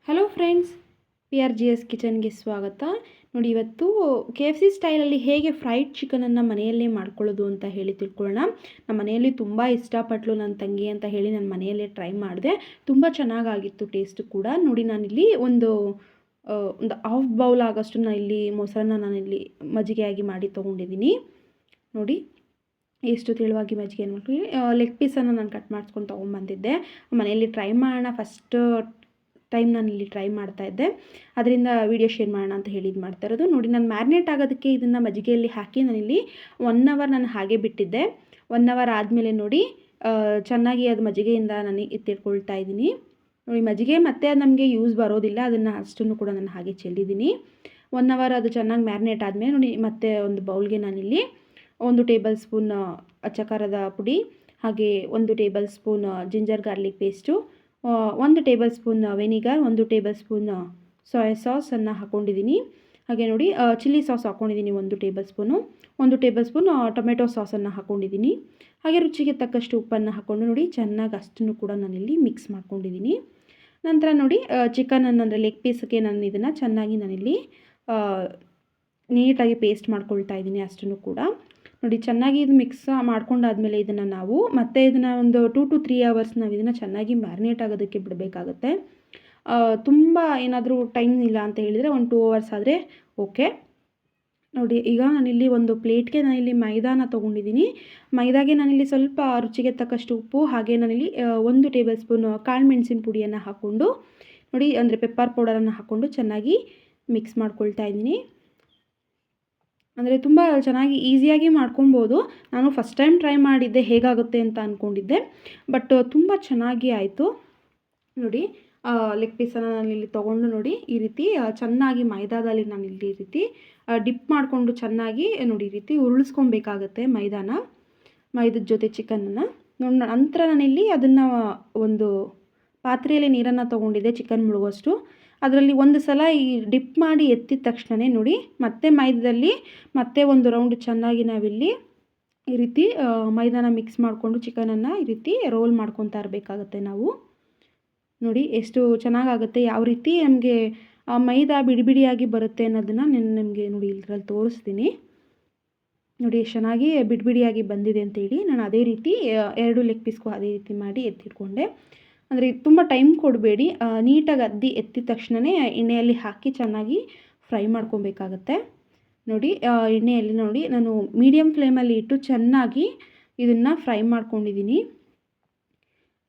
Hello friends, PRGS ಕಿಚನ್ಗೆ ಸ್ವಾಗತ. ನೋಡಿ, ಇವತ್ತು KFC ಸ್ಟೈಲಲ್ಲಿ ಹೇಗೆ ಫ್ರೈಡ್ ಚಿಕನನ್ನು ಮನೆಯಲ್ಲೇ ಮಾಡ್ಕೊಳ್ಳೋದು ಅಂತ ಹೇಳಿ ತಿಳ್ಕೊಳ್ಳೋಣ. ನಮ್ಮ ಮನೆಯಲ್ಲಿ ತುಂಬ ಇಷ್ಟಪಟ್ಟಳು ನನ್ನ ತಂಗಿ ಅಂತ ಹೇಳಿ ನಾನು ಮನೆಯಲ್ಲೇ ಟ್ರೈ ಮಾಡಿದೆ. ತುಂಬ ಚೆನ್ನಾಗಾಗಿತ್ತು ಟೇಸ್ಟು ಕೂಡ. ನೋಡಿ, ನಾನಿಲ್ಲಿ ಒಂದು ಹಾಫ್ ಬೌಲ್ ಆಗೋಷ್ಟು ನಾನಿಲ್ಲಿ ಮೊಸರನ್ನ ನಾನಿಲ್ಲಿ ಮಜ್ಜಿಗೆಯಾಗಿ ಮಾಡಿ ತೊಗೊಂಡಿದ್ದೀನಿ. ನೋಡಿ, ಎಷ್ಟು ತೆಳುವಾಗಿ ಮಜ್ಜಿಗೆ ಮಾಡಿ ಲೆಗ್ ಪೀಸನ್ನು ನಾನು ಕಟ್ ಮಾಡಿಸ್ಕೊಂಡು ತೊಗೊಂಬಂದಿದ್ದೆ. ಮನೆಯಲ್ಲಿ ಟ್ರೈ ಮಾಡೋಣ, ಫಸ್ಟ್ ಟೈಮ್ ನಾನಿಲ್ಲಿ ಟ್ರೈ ಮಾಡ್ತಾಯಿದ್ದೆ, ಅದರಿಂದ ವೀಡಿಯೋ ಶೇರ್ ಮಾಡೋಣ ಅಂತ ಹೇಳಿ ಇದು ಮಾಡ್ತಾ ಇರೋದು. ನೋಡಿ, ನಾನು ಮ್ಯಾರಿನೇಟ್ ಆಗೋದಕ್ಕೆ ಇದನ್ನು ಮಜ್ಜಿಗೆಯಲ್ಲಿ ಹಾಕಿ ನಾನಿಲ್ಲಿ 1 ಅವರ್ ನಾನು ಹಾಗೆ ಬಿಟ್ಟಿದ್ದೆ. 1 ಅವರ್ ಆದಮೇಲೆ ನೋಡಿ ಚೆನ್ನಾಗಿ ಅದು ಮಜ್ಜಿಗೆಯಿಂದ ನಾನು ಎತ್ತಿಟ್ಕೊಳ್ತಾ ಇದ್ದೀನಿ. ನೋಡಿ, ಮಜ್ಜಿಗೆ ಮತ್ತೆ ಅದು ನಮಗೆ ಯೂಸ್ ಬರೋದಿಲ್ಲ, ಅದನ್ನು ಅಷ್ಟನ್ನು ಕೂಡ ನಾನು ಹಾಗೆ ಚೆಲ್ಲಿದ್ದೀನಿ. 1 ಅವರ್ ಅದು ಚೆನ್ನಾಗಿ ಮ್ಯಾರಿನೇಟ್ ಆದಮೇಲೆ ನೋಡಿ ಮತ್ತೆ ಒಂದು ಬೌಲ್ಗೆ ನಾನಿಲ್ಲಿ 1 ಟೇಬಲ್ ಸ್ಪೂನ್ ಅಚ್ಚ ಖಾರದ ಪುಡಿ, ಹಾಗೆ 1 tablespoon ginger garlic paste, 1 tablespoon vinegar, 1 tablespoon soya ಸಾಸನ್ನು ಹಾಕ್ಕೊಂಡಿದ್ದೀನಿ. ಹಾಗೆ ನೋಡಿ ಚಿಲ್ಲಿ ಸಾಸ್ ಹಾಕ್ಕೊಂಡಿದ್ದೀನಿ 1 tablespoon, 1 tablespoon tomato ಸಾಸನ್ನು ಹಾಕ್ಕೊಂಡಿದ್ದೀನಿ. ಹಾಗೆ ರುಚಿಗೆ ತಕ್ಕಷ್ಟು ಉಪ್ಪನ್ನು ಹಾಕ್ಕೊಂಡು ನೋಡಿ ಚೆನ್ನಾಗಿ ಅಷ್ಟನ್ನು ಕೂಡ ನಾನಿಲ್ಲಿ ಮಿಕ್ಸ್ ಮಾಡ್ಕೊಂಡಿದ್ದೀನಿ. ನಂತರ ನೋಡಿ ಚಿಕನನ್ನು ಅಂದರೆ ಲೆಗ್ ಪೀಸ್ಗೆ ನಾನು ಇದನ್ನು ಚೆನ್ನಾಗಿ ನಾನಿಲ್ಲಿ ನೀಟಾಗಿ ಪೇಸ್ಟ್ ಮಾಡ್ಕೊಳ್ತಾ ಇದ್ದೀನಿ ಅಷ್ಟನ್ನು ಕೂಡ. ನೋಡಿ, ಚೆನ್ನಾಗಿ ಇದು ಮಿಕ್ಸ್ ಮಾಡ್ಕೊಂಡಾದ್ಮೇಲೆ ಇದನ್ನು ನಾವು ಮತ್ತೆ ಇದನ್ನು ಒಂದು 2 to 3 ಅವರ್ಸ್ ನಾವು ಇದನ್ನು ಚೆನ್ನಾಗಿ ಮ್ಯಾರಿನೇಟ್ ಆಗೋದಕ್ಕೆ ಬಿಡಬೇಕಾಗುತ್ತೆ. ತುಂಬ ಏನಾದರೂ ಟೈಮ್ ಇಲ್ಲ ಅಂತ ಹೇಳಿದರೆ 1-2 ಅವರ್ಸ್ ಆದರೆ ಓಕೆ. ನೋಡಿ, ಈಗ ನಾನಿಲ್ಲಿ ಒಂದು ಪ್ಲೇಟ್ಗೆ ನಾನಿಲ್ಲಿ ಮೈದಾನ ತೊಗೊಂಡಿದ್ದೀನಿ. ಮೈದಾಗೆ ನಾನಿಲ್ಲಿ ಸ್ವಲ್ಪ ರುಚಿಗೆ ತಕ್ಕಷ್ಟು ಉಪ್ಪು, ಹಾಗೆ ನಾನಿಲ್ಲಿ 1 ಟೇಬಲ್ ಸ್ಪೂನ್ ಕಾಳು ಮೆಣಸಿನ ಪುಡಿಯನ್ನು ಹಾಕ್ಕೊಂಡು ನೋಡಿ, ಅಂದರೆ ಪೆಪ್ಪರ್ ಪೌಡರನ್ನು ಹಾಕ್ಕೊಂಡು ಚೆನ್ನಾಗಿ ಮಿಕ್ಸ್ ಮಾಡ್ಕೊಳ್ತಾ ಇದ್ದೀನಿ. ಅಂದರೆ ತುಂಬ ಚೆನ್ನಾಗಿ ಈಸಿಯಾಗಿ ಮಾಡ್ಕೊಬೋದು. ನಾನು ಫಸ್ಟ್ ಟೈಮ್ ಟ್ರೈ ಮಾಡಿದ್ದೆ, ಹೇಗಾಗುತ್ತೆ ಅಂತ ಅಂದ್ಕೊಂಡಿದ್ದೆ, ಬಟ್ ತುಂಬ ಚೆನ್ನಾಗಿ ಆಯಿತು. ನೋಡಿ, ಲೆಗ್ ಪೀಸನ್ನು ನಾನಿಲ್ಲಿ ತೊಗೊಂಡು ನೋಡಿ ಈ ರೀತಿ ಚೆನ್ನಾಗಿ ಮೈದಾದಲ್ಲಿ ನಾನಿಲ್ಲಿ ಈ ರೀತಿ ಡಿಪ್ ಮಾಡಿಕೊಂಡು ಚೆನ್ನಾಗಿ ನೋಡಿ ಈ ರೀತಿ ಉರುಳಿಸ್ಕೊಬೇಕಾಗತ್ತೆ ಮೈದದ ಜೊತೆ ಚಿಕನನ್ನು. ನಂತರ ನಾನಿಲ್ಲಿ ಅದನ್ನು ಒಂದು ಪಾತ್ರೆಯಲ್ಲಿ ನೀರನ್ನು ತೊಗೊಂಡಿದ್ದೆ ಚಿಕನ್ ಮುಳುಗೋಷ್ಟು. ಅದರಲ್ಲಿ ಒಂದು ಸಲ ಈ ಡಿಪ್ ಮಾಡಿ ಎತ್ತಿದ ತಕ್ಷಣ ನೋಡಿ ಮತ್ತೆ ಮೈದಾದಲ್ಲಿ ಮತ್ತೆ ಒಂದು ರೌಂಡ್ ಚೆನ್ನಾಗಿ ನಾವಿಲ್ಲಿ ಈ ರೀತಿ ಮೈದಾನ ಮಿಕ್ಸ್ ಮಾಡಿಕೊಂಡು ಚಿಕನನ್ನು ಈ ರೀತಿ ರೋಲ್ ಮಾಡ್ಕೊತಾ ಇರಬೇಕಾಗತ್ತೆ ನಾವು. ನೋಡಿ ಎಷ್ಟು ಚೆನ್ನಾಗಾಗುತ್ತೆ, ಯಾವ ರೀತಿ ನಮಗೆ ಮೈದಾ ಬಿಡಿ ಬಿಡಿಯಾಗಿ ಬರುತ್ತೆ ಅನ್ನೋದನ್ನು ನಾನು ನಿಮಗೆ ನೋಡಿ ಇದರಲ್ಲಿ ತೋರಿಸ್ತೀನಿ. ನೋಡಿ ಎಷ್ಟು ಚೆನ್ನಾಗಿ ಬಿಡಿ ಬಿಡಿಯಾಗಿ ಬಂದಿದೆ ಅಂತೇಳಿ ನಾನು ಅದೇ ರೀತಿ 2 ಲೆಗ್ ಪೀಸ್ಗೂ ಅದೇ ರೀತಿ ಮಾಡಿ ಎತ್ತಿಟ್ಕೊಂಡೆ. ಅಂದರೆ ತುಂಬ ಟೈಮ್ ಕೊಡಬೇಡಿ, ನೀಟಾಗಿ ಅದ್ದಿ ಎತ್ತಿದ ತಕ್ಷಣವೇ ಎಣ್ಣೆಯಲ್ಲಿ ಹಾಕಿ ಚೆನ್ನಾಗಿ ಫ್ರೈ ಮಾಡ್ಕೊಬೇಕಾಗತ್ತೆ. ನೋಡಿ, ಎಣ್ಣೆಯಲ್ಲಿ ನೋಡಿ ನಾನು ಮೀಡಿಯಮ್ ಫ್ಲೇಮಲ್ಲಿ ಇಟ್ಟು ಚೆನ್ನಾಗಿ ಇದನ್ನು ಫ್ರೈ ಮಾಡ್ಕೊಂಡಿದ್ದೀನಿ.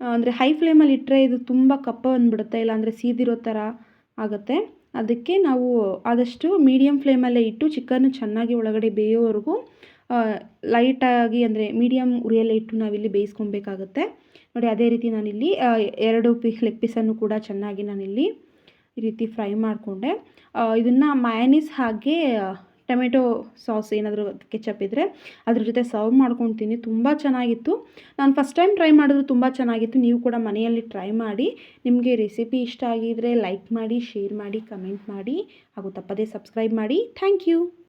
ಅಂದರೆ ಹೈ ಫ್ಲೇಮಲ್ಲಿ ಇಟ್ಟರೆ ಇದು ತುಂಬ ಕಪ್ಪ ಬಂದುಬಿಡುತ್ತೆ, ಇಲ್ಲಾಂದರೆ ಸೀದಿರೋ ಥರ ಆಗುತ್ತೆ. ಅದಕ್ಕೆ ನಾವು ಆದಷ್ಟು ಮೀಡಿಯಮ್ ಫ್ಲೇಮಲ್ಲೇ ಇಟ್ಟು ಚಿಕನ್ನು ಚೆನ್ನಾಗಿ ಒಳಗಡೆ ಬೇಯೋವರೆಗೂ ಲೈಟಾಗಿ ಅಂದರೆ ಮೀಡಿಯಮ್ ಉರಿಯಲ್ಲೇ ಇಟ್ಟು ನಾವಿಲ್ಲಿ ಬೇಯಿಸ್ಕೊಬೇಕಾಗತ್ತೆ. ನೋಡಿ, ಅದೇ ರೀತಿ ನಾನಿಲ್ಲಿ 2 ಲೆಗ್ ಪೀಸನ್ನು ಕೂಡ ಚೆನ್ನಾಗಿ ನಾನಿಲ್ಲಿ ಈ ರೀತಿ ಫ್ರೈ ಮಾಡಿಕೊಂಡೆ. ಇದನ್ನು ಮಯೋನೀಸ್ ಹಾಗೆ ಟೊಮೆಟೊ ಸಾಸ್ ಏನಾದರೂ ಕೆಚಪ್ ಇದ್ದರೆ ಅದ್ರ ಜೊತೆ ಸರ್ವ್ ಮಾಡ್ಕೊತೀನಿ. ತುಂಬ ಚೆನ್ನಾಗಿತ್ತು. ನಾನು ಫಸ್ಟ್ ಟೈಮ್ ಟ್ರೈ ಮಾಡಿದ್ರು ತುಂಬ ಚೆನ್ನಾಗಿತ್ತು. ನೀವು ಕೂಡ ಮನೆಯಲ್ಲಿ ಟ್ರೈ ಮಾಡಿ. ನಿಮಗೆ ರೆಸಿಪಿ ಇಷ್ಟ ಆಗಿದ್ದರೆ ಲೈಕ್ ಮಾಡಿ, ಶೇರ್ ಮಾಡಿ, ಕಮೆಂಟ್ ಮಾಡಿ, ಹಾಗೂ ತಪ್ಪದೇ ಸಬ್ಸ್ಕ್ರೈಬ್ ಮಾಡಿ. Thank you.